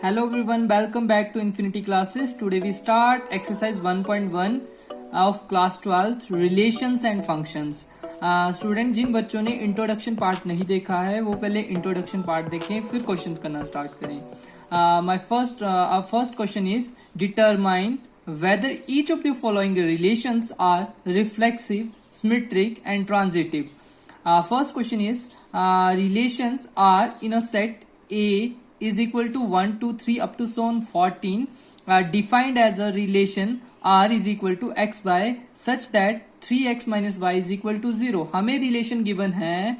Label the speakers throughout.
Speaker 1: Hello everyone, welcome back to Infinity Classes. Today we start exercise 1.1 of class 12th relations and functions. Student जिन बच्चों ने introduction part नहीं देखा है वो पहले इंट्रोडक्शन पार्ट देखें फिर क्वेश्चंस करना स्टार्ट करें. My first question is determine whether each of the following relations are reflexive, symmetric and transitive. First question is relations are in a set A is equal to 1 2 3 up to so on 14 defined as a relation R is equal to x by such that 3x minus y is equal to 0. हमें relation given है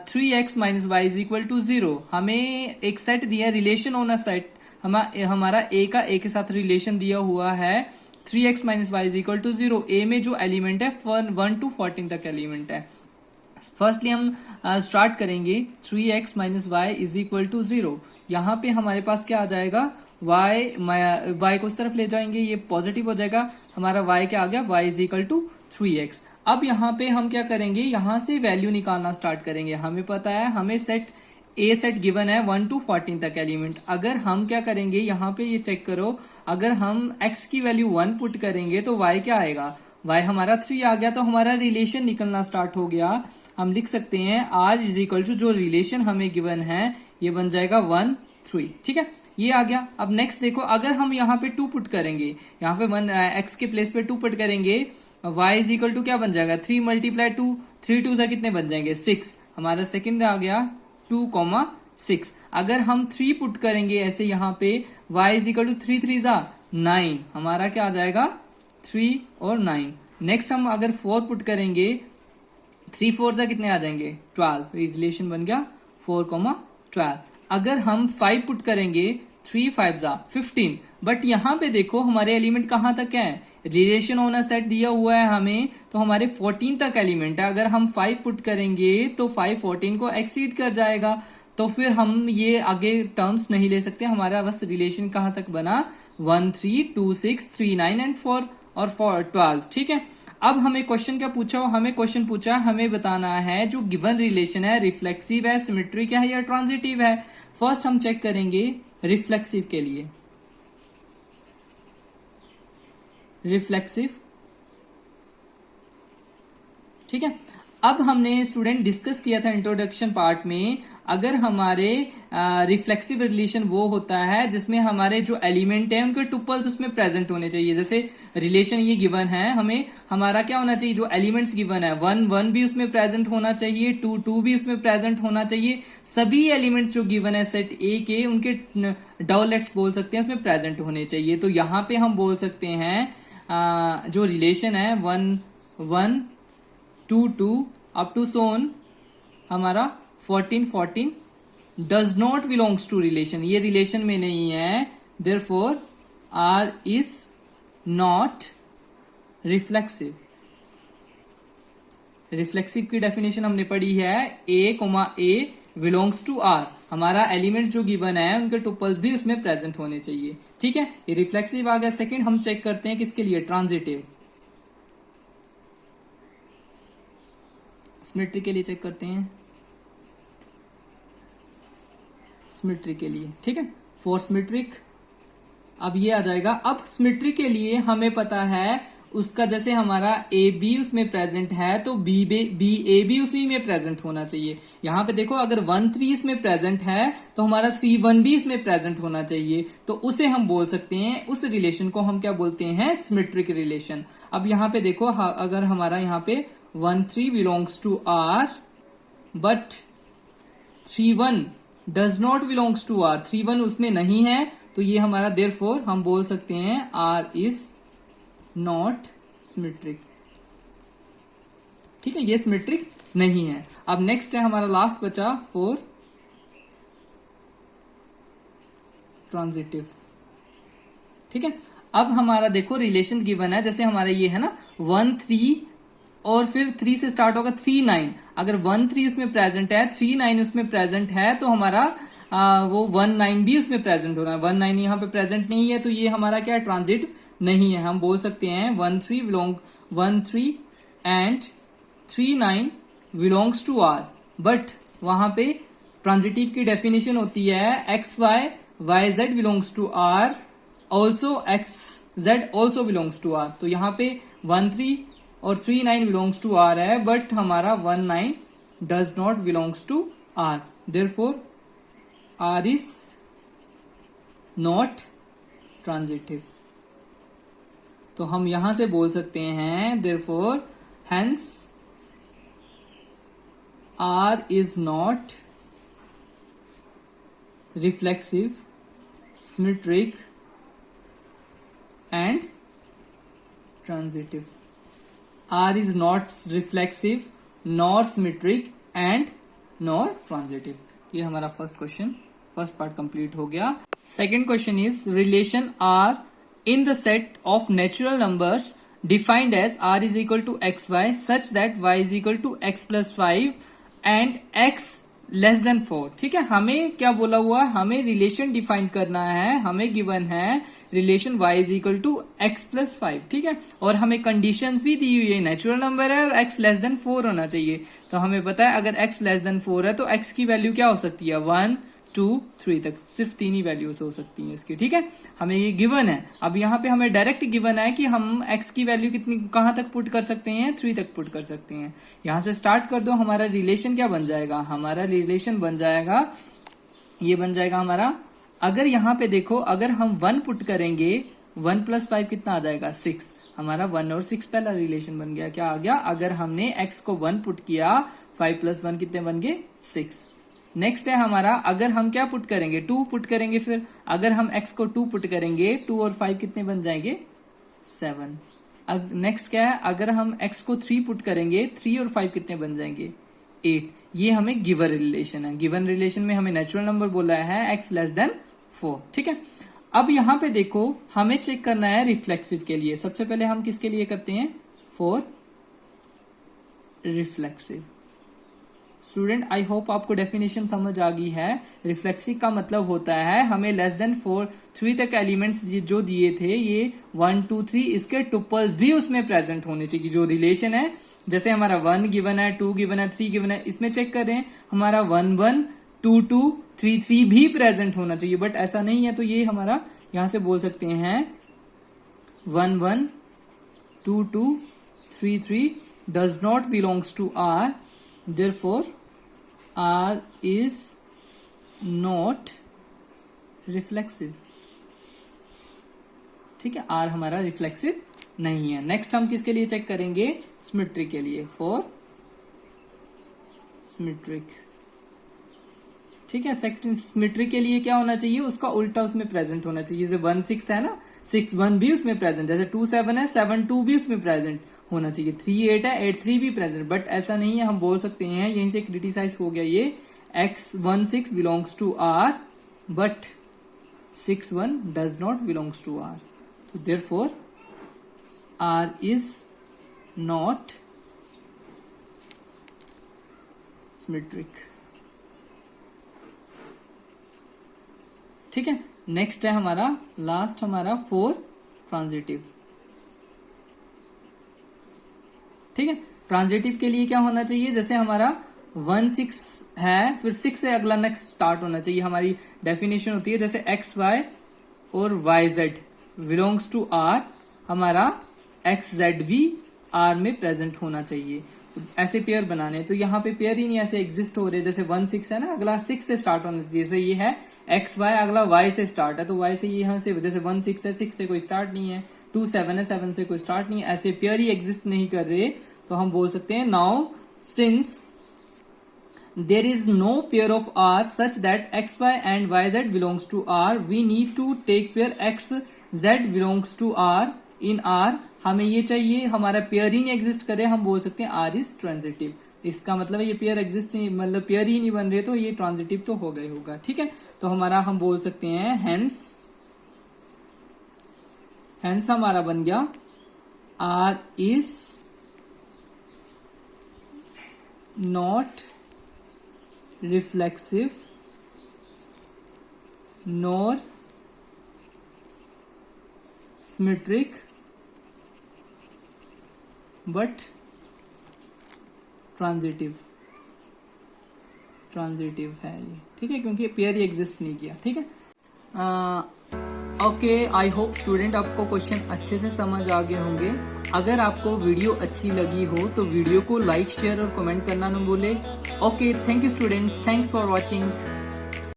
Speaker 1: 3x minus y is equal to 0. हमें एक set दिया relation on a set हमारा a का a के साथ relation दिया हुआ है 3x minus y is equal to 0. a में जो एलिमेंट है 1 to 14 तक एलिमेंट है. फर्स्टली हम स्टार्ट करेंगे 3x minus y is equal to 0. यहाँ पे हमारे पास क्या आ जाएगा y को उस तरफ ले जाएंगे ये पॉजिटिव हो जाएगा. हमारा y क्या आ गया y is equal to 3x. अब यहाँ पे हम क्या करेंगे यहाँ से वैल्यू निकालना स्टार्ट करेंगे. हमें पता है हमें ए सेट गिवन है 1 to 14 तक एलिमेंट. अगर हम क्या करेंगे यहाँ पे ये चेक करो अगर हम x की वैल्यू 1 पुट करेंगे तो y क्या आएगा y हमारा 3 आ गया. तो हमारा रिलेशन निकलना स्टार्ट हो गया. हम लिख सकते हैं r इज इक्वल टू जो रिलेशन हमें गिवन है ये बन जाएगा 1 3. ठीक है ये आ गया. अब नेक्स्ट देखो अगर हम यहाँ पे 2 पुट करेंगे यहाँ पे 1 x के प्लेस पे 2 पुट करेंगे y इज इक्वल टू क्या बन जाएगा 3 मल्टीप्लाई 2 3 2 से कितने बन जाएंगे 6. हमारा सेकंड आ गया 2,6. अगर हम 3 पुट करेंगे ऐसे यहाँ पे y इज इक्वल टू 3 3 जा 9. हमारा क्या आ जाएगा 3 और 9. नेक्स्ट हम अगर 4 पुट करेंगे 3 4 से कितने आ जाएंगे 12. रिलेशन बन गया 4,12. अगर हम 5 पुट करेंगे 3 5 जा 15. बट यहाँ पे देखो हमारे एलिमेंट कहाँ तक है रिलेशन ऑन अ सेट दिया हुआ है हमें तो हमारे 14 तक एलिमेंट है. अगर हम 5 पुट करेंगे तो 5 14 को एक्सीड कर जाएगा. तो फिर हम ये आगे टर्म्स नहीं ले सकते. हमारा बस रिलेशन कहाँ तक बना 1 3 2 6 3 9 एंड 4 और 12. ठीक है. अब हमें क्वेश्चन क्या पूछा हमें क्वेश्चन पूछा हमें बताना है जो गिवन रिलेशन है रिफ्लेक्सिव है सिमेट्रिक है या ट्रांजिटिव है. फर्स्ट हम चेक करेंगे रिफ्लेक्सिव के लिए. रिफ्लेक्सिव ठीक है. अब हमने स्टूडेंट डिस्कस किया था इंट्रोडक्शन पार्ट में अगर हमारे रिफ्लेक्सिव रिलेशन वो होता है जिसमें हमारे जो एलिमेंट है उनके टुपल्स उसमें प्रेजेंट होने चाहिए. जैसे रिलेशन ये गिवन है हमें हमारा क्या होना चाहिए जो एलिमेंट्स गिवन है 1 1 भी उसमें प्रेजेंट होना चाहिए 2 2 भी उसमें प्रेजेंट होना चाहिए. सभी एलिमेंट्स जो गिवन है सेट ए के उनके डाउलेट्स बोल सकते हैं उसमें प्रेजेंट होने चाहिए. तो यहाँ पे हम बोल सकते हैं जो रिलेशन है 1 1 2 2 अप टू सोन हमारा 14 14 does not belongs to relation. ये रिलेशन में नहीं है. Therefore R is not reflexive. Reflexive की डेफिनेशन हमने पढ़ी है a बिलोंग्स टू आर. हमारा एलिमेंट जो गिवन है उनके टुपल्स भी उसमें प्रेजेंट होने चाहिए. ठीक है ये रिफ्लेक्सिव आ गया. सेकेंड हम चेक करते हैं किसके लिए ट्रांजिटिव. सिमेट्री के लिए चेक करते हैं सिमेट्री के लिए. ठीक है फॉर सिमेट्रिक अब ये आ जाएगा. अब सिमेट्री के लिए हमें पता है उसका जैसे हमारा ए बी उसमें प्रेजेंट है तो बी ए बी उसी में प्रेजेंट होना चाहिए. यहाँ पे देखो अगर 1 3 इसमें प्रेजेंट है तो हमारा 3 1 भी इसमें प्रेजेंट होना चाहिए. तो उसे हम बोल सकते हैं उस रिलेशन को हम क्या बोलते हैं सिमेट्रिक रिलेशन. अब यहाँ पे देखो अगर हमारा यहाँ पे 1 3 belongs to R but 3 1 does not belongs to R. 3 1 उसमें नहीं है तो ये हमारा देयरफॉर हम बोल सकते हैं आर इज नॉट सिमेट्रिक. ठीक है ये सिमेट्रिक नहीं है. अब नेक्स्ट है हमारा लास्ट बचा 4 ट्रांजिटिव. ठीक है अब हमारा देखो रिलेशन गिवन है जैसे हमारा ये है ना 1 3 और फिर 3 से स्टार्ट होगा 3 9. अगर 1 3 उसमें प्रेजेंट है 3 9 उसमें प्रेजेंट है तो हमारा वो 1 9 भी उसमें प्रेजेंट हो रहा है. 1 9 यहाँ पे प्रेजेंट नहीं है तो ये हमारा क्या ट्रांजिट नहीं है. हम बोल सकते हैं 1 3 and 3 9 belongs to R. But वहां पे ट्रांजिटिव की डेफिनेशन होती है x y y z belongs to R, also x z also belongs to R. तो यहाँ पे 1 3 और 3 9 बिलोंग्स टू आर है, बट हमारा 1 9 does not belongs to R, therefore R is not transitive. तो हम यहां से बोल सकते हैं therefore hence R is not reflexive, symmetric and transitive. R is not reflexive, nor symmetric and nor transitive. ये हमारा first question, first part complete हो गया। Second question is relation R in the set of natural numbers defined as r is equal to xy such that y is equal to x plus 5 and x less than 4। ठीक है, हमें क्या बोला हुआ है, हमें रिलेशन डिफाइन करना है, हमें गिवन है relation y is equal to x plus 5। ठीक है, और हमें कंडीशंस भी दी हुई है, नेचुरल नंबर है और x लेस देन 4 होना चाहिए। तो हमें पता है अगर x लेस देन 4 है तो x की वैल्यू क्या हो सकती है, 1 2 3 तक, सिर्फ 3 ही वैल्यूज हो सकती हैं इसकी। ठीक है, हमें ये गिवन है। अब यहाँ पे हमें डायरेक्ट गिवन है कि हम x की वैल्यू कितनी कहां तक पुट कर सकते हैं, 3 तक पुट कर सकते हैं। यहां से स्टार्ट कर दो, हमारा रिलेशन क्या बन जाएगा, हमारा रिलेशन बन जाएगा, ये बन जाएगा हमारा, अगर यहाँ पे देखो अगर हम 1 पुट करेंगे 1 प्लस 5 कितना आ जाएगा, 6। हमारा 1 और 6 पहला रिलेशन बन गया। क्या आ गया, अगर हमने x को 1 पुट किया, 5 प्लस 1 कितने बन गए, 6। नेक्स्ट है हमारा, अगर हम क्या पुट करेंगे, 2 पुट करेंगे, फिर अगर हम x को 2 पुट करेंगे, 2 और 5 कितने बन जाएंगे, 7। अब नेक्स्ट क्या है, अगर हम x को 3 पुट करेंगे, 3 और 5 कितने बन जाएंगे, 8। ये हमें गिवन रिलेशन है, गिवन रिलेशन में हमें नेचुरल नंबर बोला है x लेस देन 4। ठीक है, अब यहां पे देखो हमें चेक करना है रिफ्लेक्सिव के लिए। सबसे पहले हम किसके लिए करते हैं, for reflexive. Student I hope आपको डेफिनेशन समझ आ गई है। रिफ्लेक्सिव का मतलब होता है हमें लेस देन 3 तक एलिमेंट्स जो दिए थे, ये 1 2 3 इसके टुपल्स भी उसमें प्रेजेंट होने चाहिए। जो रिलेशन है, जैसे हमारा 1 गिवन है, 2 गिवन है, 3 गिवन है, इसमें चेक करें हमारा 1 1 2 2 3 3 भी प्रेजेंट होना चाहिए, बट ऐसा नहीं है। तो ये हमारा यहां से बोल सकते हैं 1 1 2 2 3 3 does not belongs to R, therefore R is not reflexive। ठीक है, R हमारा रिफ्लेक्सिव नहीं है। नेक्स्ट हम किसके लिए चेक करेंगे, सिमेट्रिक के लिए, फॉर सिमेट्रिक। ठीक है, सेकंड सिमेट्रिक के लिए क्या होना चाहिए, उसका उल्टा उसमें प्रेजेंट होना चाहिए। जैसे 1 6 है ना, 6 1 भी उसमें प्रेजेंट, जैसे 2 7 है, 7 2 भी उसमें प्रेजेंट होना चाहिए। 3 8 है, 8 3 भी प्रेजेंट, बट ऐसा नहीं है। हम बोल सकते हैं, यहीं से क्रिटिसाइज हो गया ये, x 1 6 belongs to r but 6 1 does not belongs to r। तो therefore r is not symmetric. ठीक है, नेक्स्ट है हमारा लास्ट, हमारा फॉर ट्रांजिटिव। ठीक है, ट्रांजिटिव के लिए क्या होना चाहिए, जैसे हमारा 1 6 है, फिर 6 से अगला नेक्स्ट स्टार्ट होना चाहिए। हमारी डेफिनेशन होती है जैसे एक्स वाई और y z belongs to R, हमारा एक्स जेड भी आर में प्रेजेंट होना चाहिए। तो ऐसे पेयर बनाने, तो यहाँ पे पेयर ही नहीं ऐसे एग्जिस्ट हो रहे। जैसे 1 6 है ना, अगला 6 से स्टार्ट होना चाहिए। जैसे ये है एक्स वाई, अगला वाई से स्टार्ट है, तो वाई से यहाँ से, जैसे 1 6 है, 6 से कोई स्टार्ट नहीं है, 2 7 है, 7 से कोई स्टार्ट नहीं है, ऐसे पेयर ही एग्जिस्ट नहीं कर रहे। तो हम बोल सकते हैं now since there is no pair of r such that xy and yz belongs to r, we need to take pair xz belongs to r in r। हमें ये चाहिए, हमारा पेयर ही नहीं एग्जिस्ट करे, हम बोल सकते हैं r is transitive। इसका मतलब है ये पेयर एग्जिस्ट नहीं, मतलब पेयर ही नहीं बन रहे, तो ये ट्रांजिटिव तो हो गए होगा। ठीक है, तो हमारा हम बोल सकते हैं हेंस हमारा बन गया r is not reflexive nor symmetric but transitive है ये। ठीक है, क्योंकि पेयर ही एग्जिस्ट नहीं किया। ठीक है, ओके, आई होप स्टूडेंट आपको क्वेश्चन अच्छे से समझ आ गए होंगे। अगर आपको वीडियो अच्छी लगी हो तो वीडियो को लाइक शेयर और कमेंट करना न भूले। Okay, thank you students, thanks for watching.